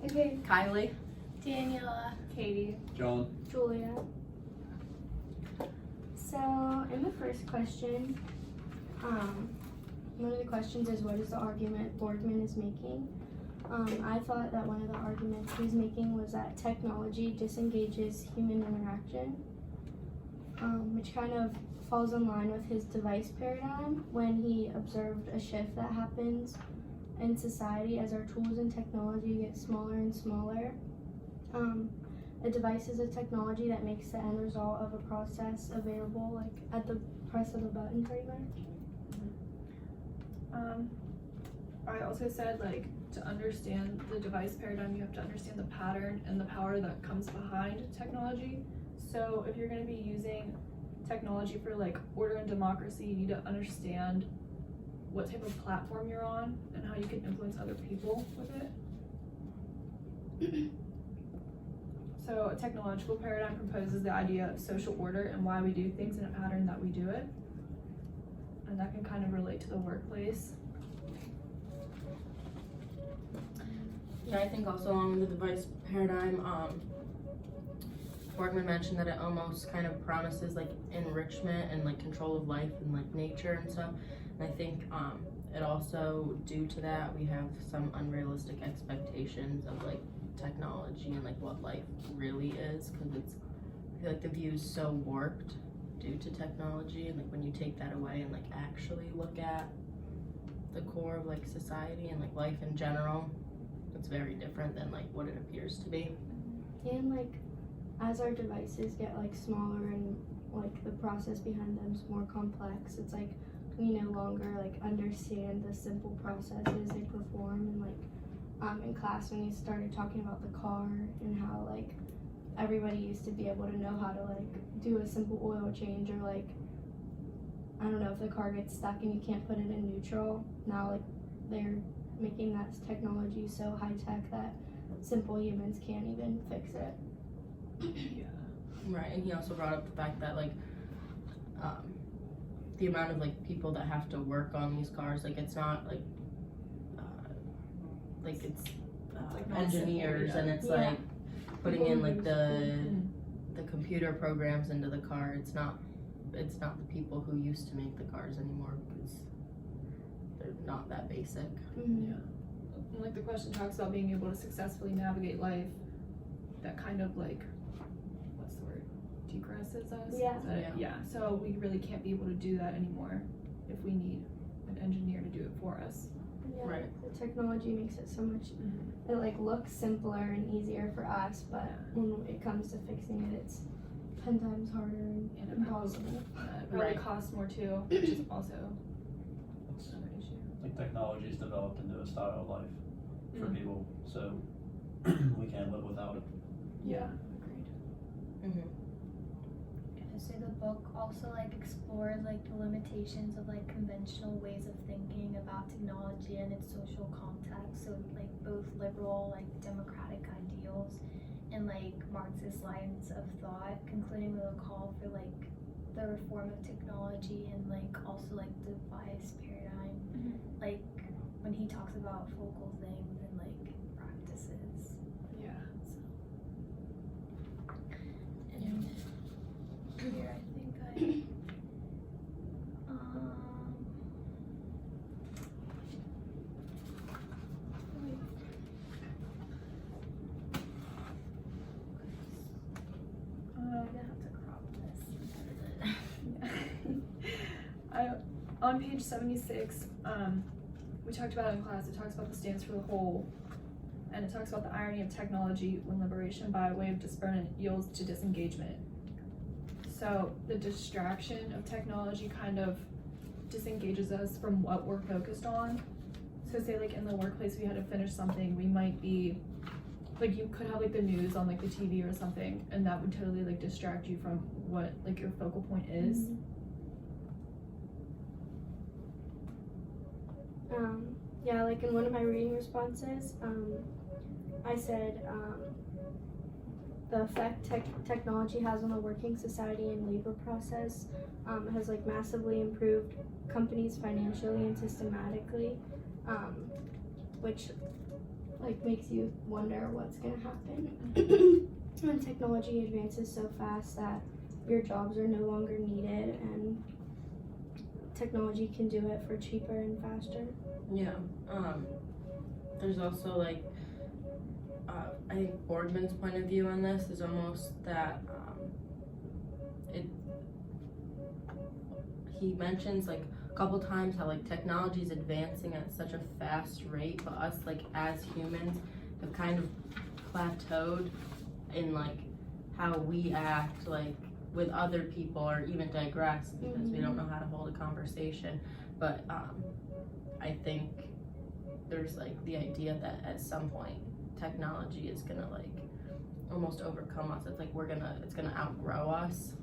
Okay. Kylie. Daniela. Katie. John. Julia. So, in the first question, one of the questions is, what is the argument Borgman is making? I thought that one of the arguments he's making was that technology disengages human interaction, which kind of falls in line with his device paradigm when he observed a shift that happens in society as our tools and technology get smaller and smaller. A device is a technology that makes the end result of a process available like at the press of a button pretty much. I also said like to understand the device paradigm you have to understand the pattern and the power that comes behind technology. So if you're going to be using technology for like order and democracy, you need to understand what type of platform you're on and how you can influence other people with it. So a technological paradigm proposes the idea of social order and why we do things in a pattern that we do it. And that can kind of relate to the workplace. Yeah, I think also along with the device paradigm, Borgman mentioned that it almost kind of promises like enrichment and like control of life and like nature and stuff. And I think it also, due to that, we have some unrealistic expectations of like technology and like what life really is, because I feel like the view is so warped due to technology, and like when you take that away and like actually look at the core of like society and like life in general, it's very different than like what it appears to be. And like as our devices get like smaller and like the process behind them is more complex, it's like we no longer like understand the simple processes they perform. And like in class when we started talking about the car and how like everybody used to be able to know how to like do a simple oil change, or like I don't know, if the car gets stuck and you can't put it in neutral, now like they're making that technology so high tech that simple humans can't even fix it. Yeah. Right, and he also brought up the fact that like the amount of like people that have to work on these cars, like it's not like it's like engineers, and it's like putting in like the computer programs into the car. It's not the people who used to make the cars anymore, because they're not that basic. Mm-hmm. Yeah. And like the question talks about being able to successfully navigate life, that kind of like, what's the word, degresses us? Yeah. Is that it? Yeah. So we really can't be able to do that anymore if we need an engineer to do it for us. Yeah, Right. the technology makes it so much, it like looks simpler and easier for us, but when it comes to fixing it, it's 10 times harder and impossible. It probably Right. costs more too, which is also another issue. Like technology is developed into a style of life for people, so we can't live without it. Yeah, agreed. Mm-hmm. So the book also like explores like the limitations of like conventional ways of thinking about technology and its social context. So like both liberal, like democratic ideals and like Marxist lines of thought, concluding with a call for like the reform of technology and like also like the device paradigm. Like when he talks about focal things and like practices. Yeah. And here I think I'm gonna have to crop this. On page 76, we talked about it in class, it talks about the stance for the whole, and it talks about the irony of technology when liberation by way of discernment yields to disengagement. So the distraction of technology kind of disengages us from what we're focused on. So say like in the workplace we had to finish something, we might be, like you could have like the news on like the TV or something, and that would totally like distract you from what like your focal point is. Yeah, like in one of my reading responses, I said the effect technology has on the working society and labor process has like massively improved companies financially and systematically, which like makes you wonder what's gonna happen when technology advances so fast that your jobs are no longer needed and technology can do it for cheaper and faster. Yeah. There's also like, I think Borgman's point of view on this is almost that he mentions like a couple times how like technology is advancing at such a fast rate, but us like as humans have kind of plateaued in like how we act like with other people or even digress because we don't know how to hold a conversation. But I think there's like the idea that at some point technology is gonna like almost overcome us. It's like it's gonna outgrow us,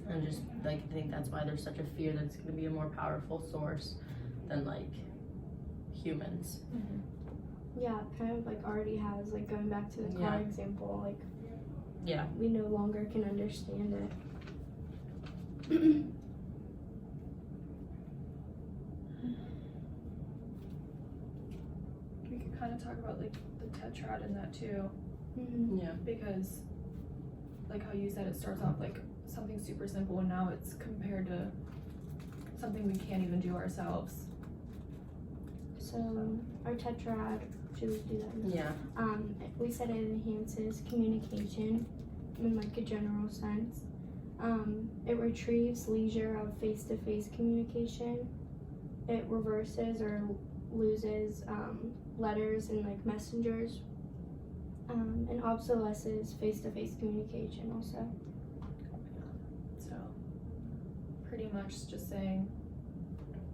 and just like I think that's why there's such a fear that it's gonna be a more powerful source than like humans. Yeah, it kind of like already has, like going back to the car example, like Yeah. we no longer can understand it. We could kind of talk about like the tetrad in that too, Yeah. because like how you said, it starts off like something super simple and now it's compared to something we can't even do ourselves. So our tetrad, should we do that? Yeah. We said it enhances communication in like a general sense. It retrieves leisure of face-to-face communication. It reverses or loses letters and like messengers, and obsolesces face-to-face communication also. So pretty much just saying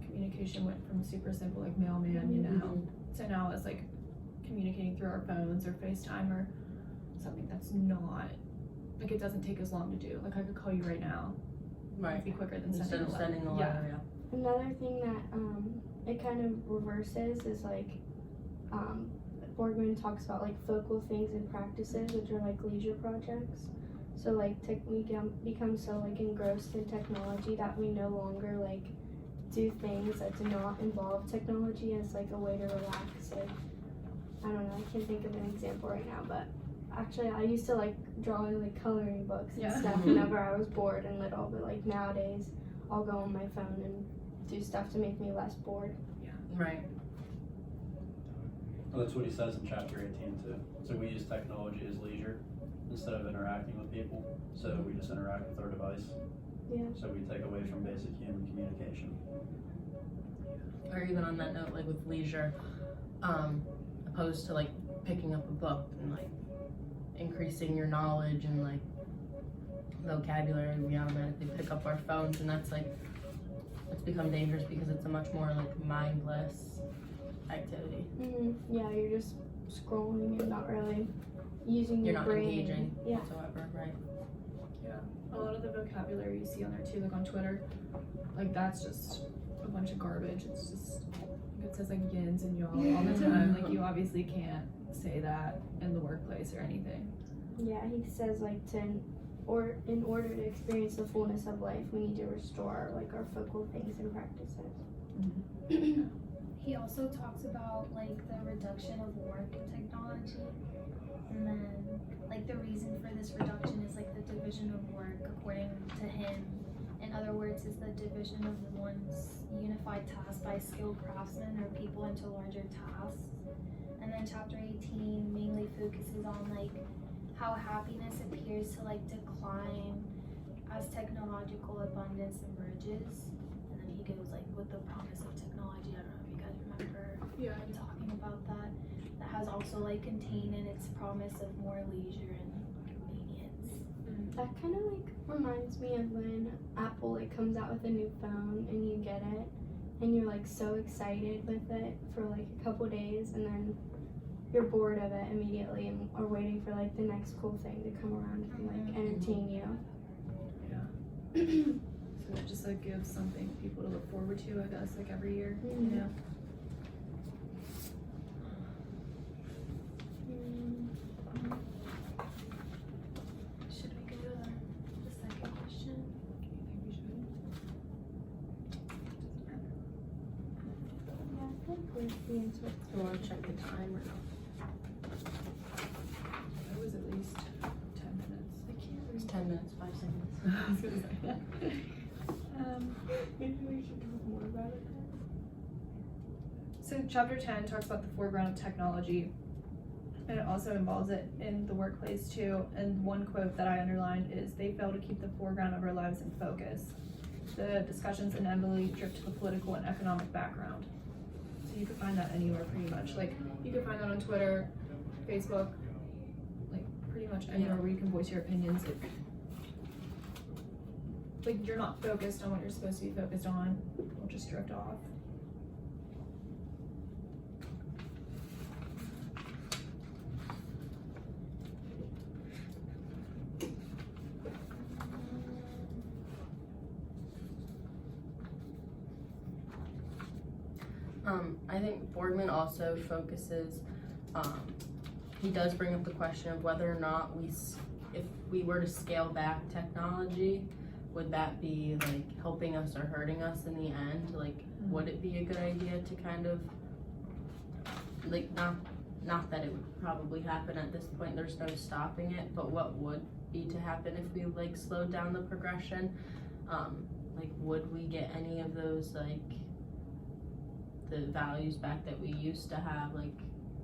communication went from super simple like mailman, you know, to now it's like communicating through our phones or FaceTime or something that's not, like it doesn't take as long to do. Like I could call you right now. Right. It'd be quicker than Instead sending of a letter. sending a Yeah. letter, Another thing that it kind of reverses is like Borgman talks about like focal things and practices, which are like leisure projects. So like we become so like engrossed in technology that we no longer like do things that do not involve technology as like a way to relax. Like I don't know, I can't think of an example right now, but actually I used to like drawing like coloring books and stuff whenever I was bored and little, but like nowadays I'll go on my phone and do stuff to make me less bored. Right. Well, that's what he says in chapter 18 too. So we use technology as leisure instead of interacting with people. So we just interact with our device. Yeah. So we take away from basic human communication. Or even on that note, like with leisure, opposed to like picking up a book and like increasing your knowledge and like vocabulary, we automatically pick up our phones, and that's like, it's become dangerous because it's a much more like mindless activity. Yeah, you're just scrolling and not really using You're your not brain. engaging Yeah. whatsoever, right? A lot of the vocabulary you see on there too, like on Twitter, like that's just a bunch of garbage. It's just, it says like yins and y'all all the time. Like you obviously can't say that in the workplace or anything. Yeah, he says like in order to experience the fullness of life, we need to restore like our focal things and practices. He also talks about like the reduction of work in technology, and then like the reason for this reduction is like the division of work according to him. In other words, is the division of one's unified task by skilled craftsmen or people into larger tasks. And then chapter 18 mainly focuses on like how happiness appears to like decline as technological abundance emerges. And then he goes like with the promise of technology. I don't know if you guys remember talking about that. That has also like contained in its promise of more leisure and convenience. That kind of like reminds me of when Apple like comes out with a new phone and you get it and you're like so excited with it for like a couple days, and then you're bored of it immediately and are waiting for like the next cool thing to come around and like entertain you. So it just like gives something for people to look forward to, I guess, like every year. Mhm. Yeah. Should we go to the second question? You think we should? Yeah, I think we're the answer. Do you want to check the time or no? was gonna say that. Maybe we should talk more about it. So chapter 10 talks about the foreground of technology, and it also involves it in the workplace too. And one quote that I underlined is, "They fail to keep the foreground of our lives in focus. The discussions inevitably drift to the political and economic background." So you could find that anywhere pretty much. Like you could find that on Twitter, Facebook, like pretty much anywhere where you can voice your opinions. Like you're not focused on what you're supposed to be focused on, it'll just drift off. I think Boardman also focuses, he does bring up the question of whether or not if we were to scale back technology, would that be like helping us or hurting us in the end? Like, would it be a good idea to kind of, like, not that it would probably happen at this point, there's no stopping it, but what would be to happen if we like slowed down the progression? Like, would we get any of those, like, the values back that we used to have, like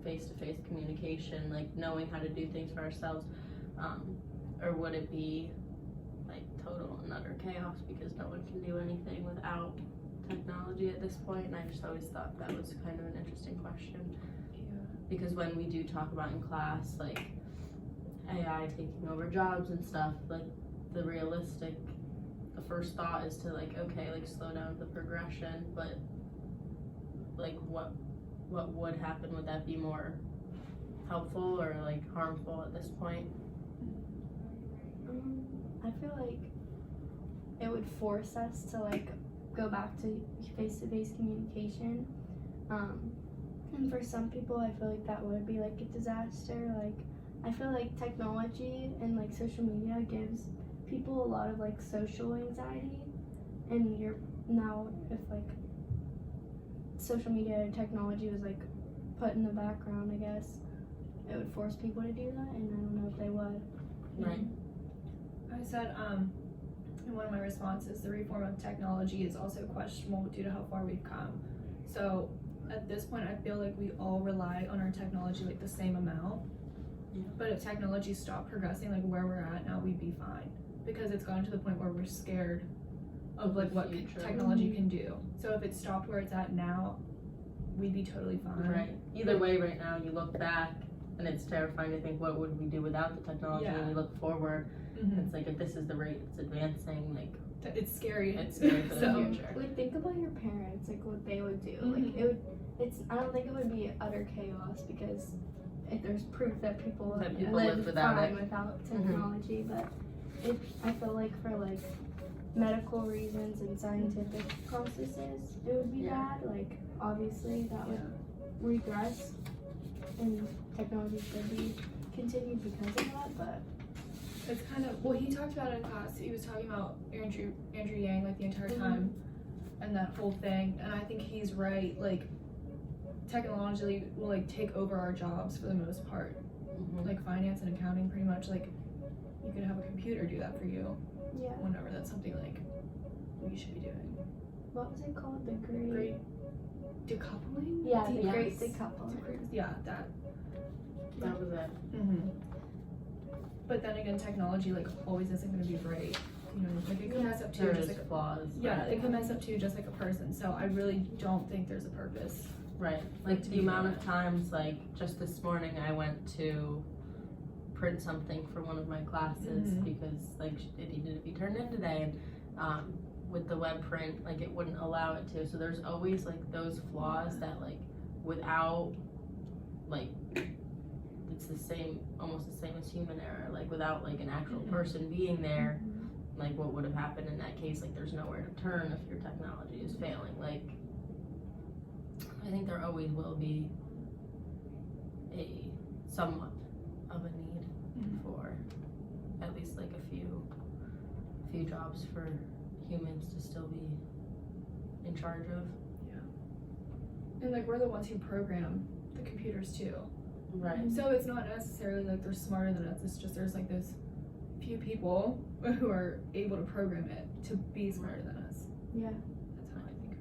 face-to-face communication, like knowing how to do things for ourselves, or would it be like total and utter chaos because no one can do anything without technology at this point? And I just always thought that was kind of an interesting question, because when we do talk about in class like AI taking over jobs and stuff, like the first thought is to like, okay, like slow down the progression, but like what would happen? Would that be more helpful or like harmful at this point? I feel like it would force us to like go back to face-to-face communication. And for some people, I feel like that would be like a disaster. Like, I feel like technology and like social media gives people a lot of like social anxiety, and if like social media and technology was like put in the background, I guess it would force people to do that, and I don't know if they would. Right. I said in one of my responses, the reform of technology is also questionable due to how far we've come. So at this point, I feel like we all rely on our technology like the same amount. Yeah. But if technology stopped progressing like where we're at now, we'd be fine, because it's gotten to the point where we're scared of like what technology can do. So if it stopped where it's at now, we'd be totally fine. Right. Either way, right now you look back and it's terrifying to think what would we do without the technology. Yeah. And you look forward, it's like if this is the rate it's advancing, like it's scary. It's scary for the So, future. Like, think about your parents, like what they would do. Mhm. Like I don't think it would be utter chaos, because if there's proof that people live without fine it. without technology. But I feel like for like medical reasons and scientific processes, it would be bad. Like, obviously that would regress, and technology should be continued because of that. But it's kind of, well, he talked about it in class. He was talking about Andrew Yang like the entire time, and that whole thing. And I think he's right. Like, technology will like take over our jobs for the most part. Like finance and accounting, pretty much. Like, you could have a computer do that for you. yeah, Whenever that's something like we should be doing. what was it called? The great Decoupling? yeah, the Yes. great decoupling. Yeah, that. that was it. But then again, technology like always isn't going to be right. You know, like it could mess up too, There just is like flaws. yeah, it could mess up too, just like a person. So I really don't think there's a purpose. Right. Like the amount of times, like just this morning I went to print something for one of my classes because like it needed to be turned in today, and with the web print, like it wouldn't allow it to. So there's always like those flaws that like without like it's the same, almost the same as human error. Like without like an actual person being there, like what would have happened in that case? Like there's nowhere to turn if your technology is failing. Like I think there always will be a somewhat of a need for at least like a few jobs for humans to still be in charge of. And like we're the ones who program the computers too. Right. So it's not necessarily like they're smarter than us. It's just there's like those few few people who are able to program it to be smarter than us. Yeah. That's how I think.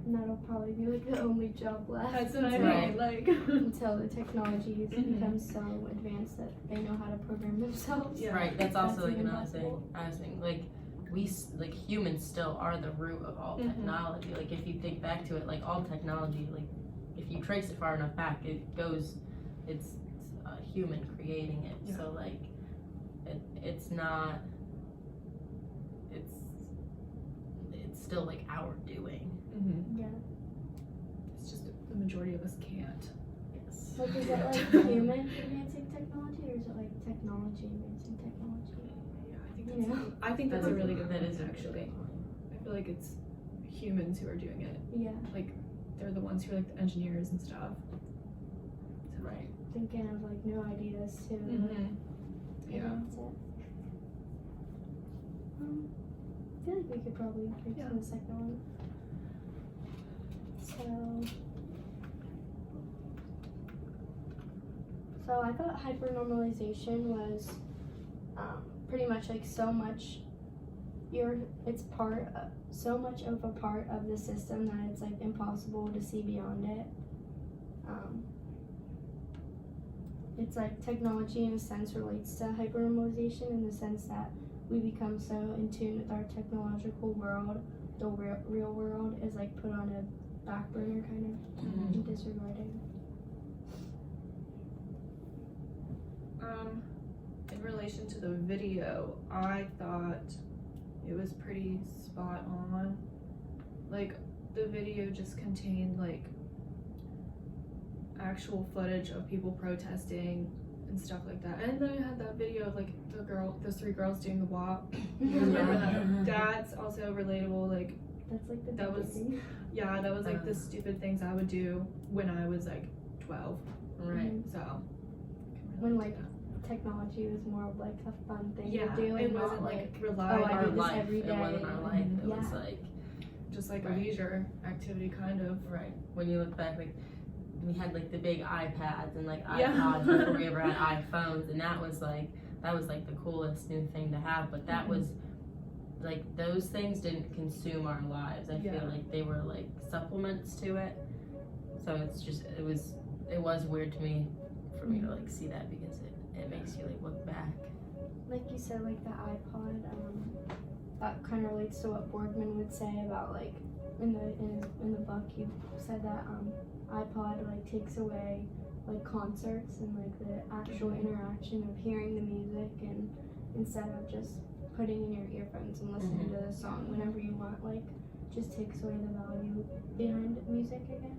And that'll probably be like the only job left. That's what I Right. mean. Like, Until the technology Mhm. becomes so advanced that they know how to program themselves. Yeah. Right, that's also That's like even another thing. possible. I was thinking, like, like humans still are the root of all Mhm. technology. Like, if you think back to it, like, all technology, like, if you trace it far enough back, it's a human creating it. Yeah. So, like, it's not, it's still, like, our doing. mm-hmm. Yeah. It's just the majority of us can't. Yes. Like, is it like human advancing technology, or is it like technology advancing technology? Yeah, I think You that's know? a really good That point, is a really actually. good point. I feel like it's humans who are doing it. Yeah. They're the ones who are like the engineers and stuff. Right. Thinking of like new ideas to Mm-hmm. Yeah. advance it. I feel like we could probably get Yeah. to the second one. So I thought hypernormalization was pretty much like so much so much of a part of the system that it's like impossible to see beyond it. It's like technology in a sense relates to hypernormalization in the sense that we become so in tune with our technological world, the real world is like put on a back burner kind of and disregarded. In relation to the video, I thought it was pretty spot on. Like, the video just contained like actual footage of people protesting and stuff like that. And then it had that video of like those three girls doing the walk. Remember that? That's also relatable. Like, That's like the That big was- thing. yeah, that was like the stupid things I would do when I was like 12. Right. So, When, like, technology was more of like a fun thing yeah, to do it and wasn't not like I relied do Our this life. every It wasn't day. our life. It was Yeah. like, just like Right. a leisure activity, kind of. right. When you look back, like, we had like the big iPads and like Yeah. iPods before we ever had iPhones, and that was like the coolest new thing to have. But that Mhm. was like, those things didn't consume our lives. I Yeah. feel like they were like supplements to it. So it's just it was weird to me for me to like see that, because it makes you like look back. Like you said, like the iPod, that kind of relates to what Borgman would say about like in the book. He said that iPod like takes away like concerts and like the actual interaction of hearing the music, and instead of just putting in your earphones and listening to the song whenever you want, like just takes away the value behind music, I guess.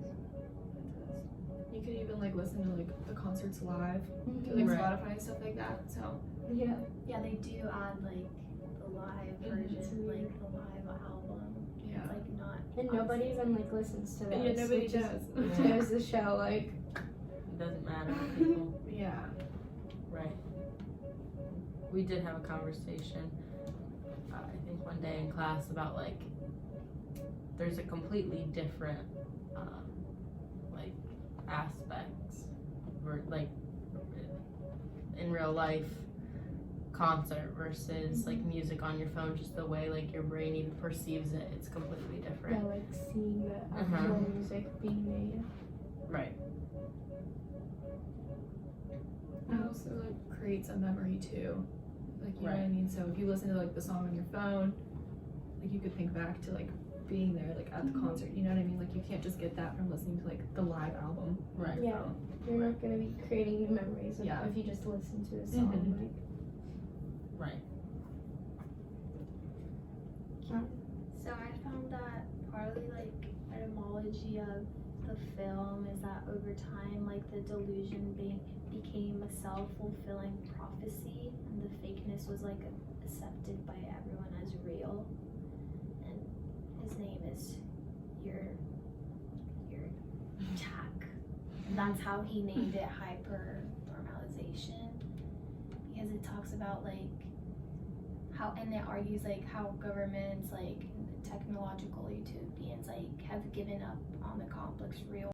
You could even like listen to like the concerts live through like Right. Spotify and stuff like that. So Yeah. Yeah, they do add like the live version, It's weird. like the live album. yeah, It's like not. And nobody even like listens to those. yeah, nobody which is- does. Which Yeah. goes to show like It doesn't matter to people. Yeah, Right. We did have a conversation, I think one day in class, about like, there's a completely different, like, aspects, or like, in real life, concert versus like music on your phone, just the way like your brain even perceives it, it's completely yeah, different. like seeing the actual music being made. Right. it also like creates a memory too. Like, you know what I mean? So if you listen to like the song on your phone, like you could think back to like being there, like at the concert. You know what I mean? Like, you can't just get that from listening to like the live album. Right. Yeah, you're not gonna be creating new memories if, Yeah. if you just listen to a song. Mhm. Like, Right. So I found that partly like etymology of the film is that over time, like the delusion became a self-fulfilling prophecy, and the fakeness was like accepted by everyone as real. And his name is your Jack. That's how he named it hyper-normalization, because it talks about like how, and it argues like how governments like technological utopians like have given up on the complex real